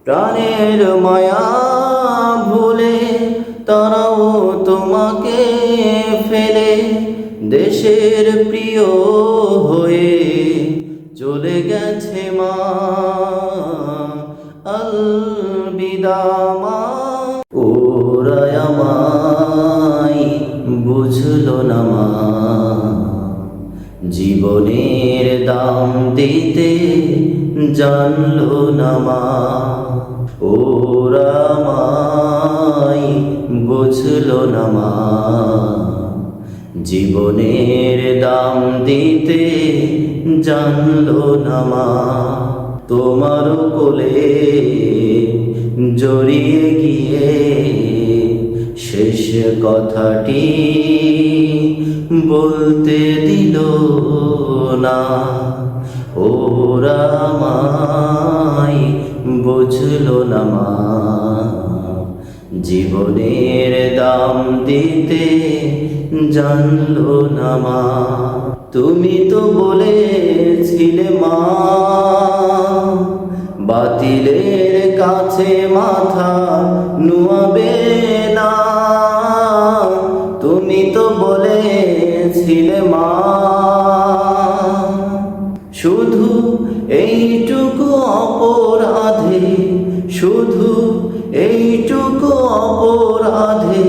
প্রাণের মায়া ভুলে তারাও তোমাকে ফেলে দেশের প্রিয় হয়ে চলে গেছে মা। আলবিদা মা। ওরা আমায় বুঝলো না মা, জীবনের দাম দিতে জানলো না মা। ওরা আমায় বুঝলো না মা, জীবনের দাম দিতে জানলো না মা। তোমার কোলে জড়িয়ে গিয়ে শেষ কথাটি বলতে দিল না। ওরা আমায় বুঝলো না মা, জীবনের দাম দিতে জানলো না মা। তুমি তো বলেছিলে মা, বাতিলের কাছে মাথা নুয়াবে না। তুমি তো বলেছিলে মা, শুধু এইটুকু অপরাধে, শুধু এইটুকু অপরাধে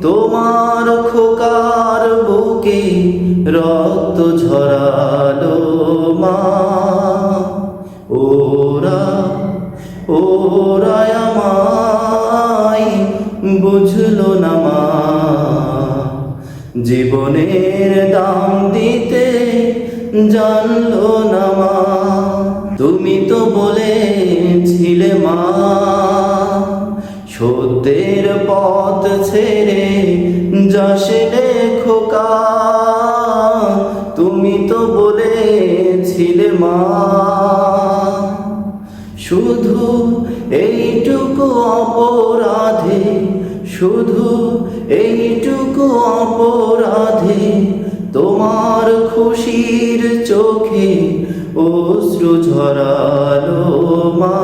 তোমার খোকার বুকে রক্ত ঝরালো মা। ওরা আমায় বুঝলো না মা, জীবনের দাম দিতে জানলো না মা। তুমি তো বলেছিলে মা, সত্যের পথ ছেড়ে যাসনে খোকা। তুমি তো বলেছিলে মা, শুধু এইটুকু অপরাধে, শুধু এইটুকু অপরাধে তোমার খুশির চোখে অশ্রু ঝরালো মা।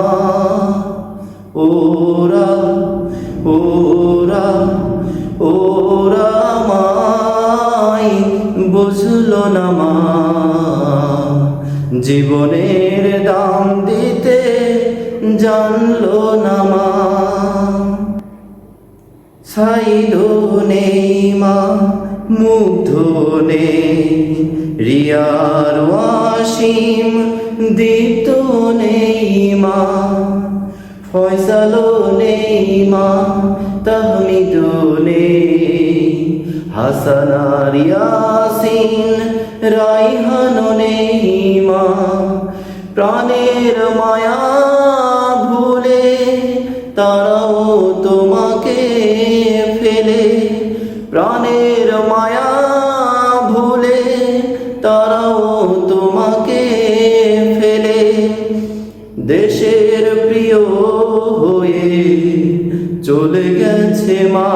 ওরা আমায় বুঝলো না মা, জীবনের দাম দিতে জানলো না মা। সাইদো নেই মা, মুগ্ধ নেই রিয়ার ওয়াসিম, দীপ্ত নেই মা, ফয়সালো নেই মা, তাহমিদো নেই, হাসান আর ইয়াসিন, রাইহানও নেই মা। প্রাণের মায়া ভুলে তারাও তোমাকে ফেলে, প্রাণের মায়া ভুলে তারাও তোমাকে ফেলে দেশের প্রিয় হয়ে চলে গেছে মা।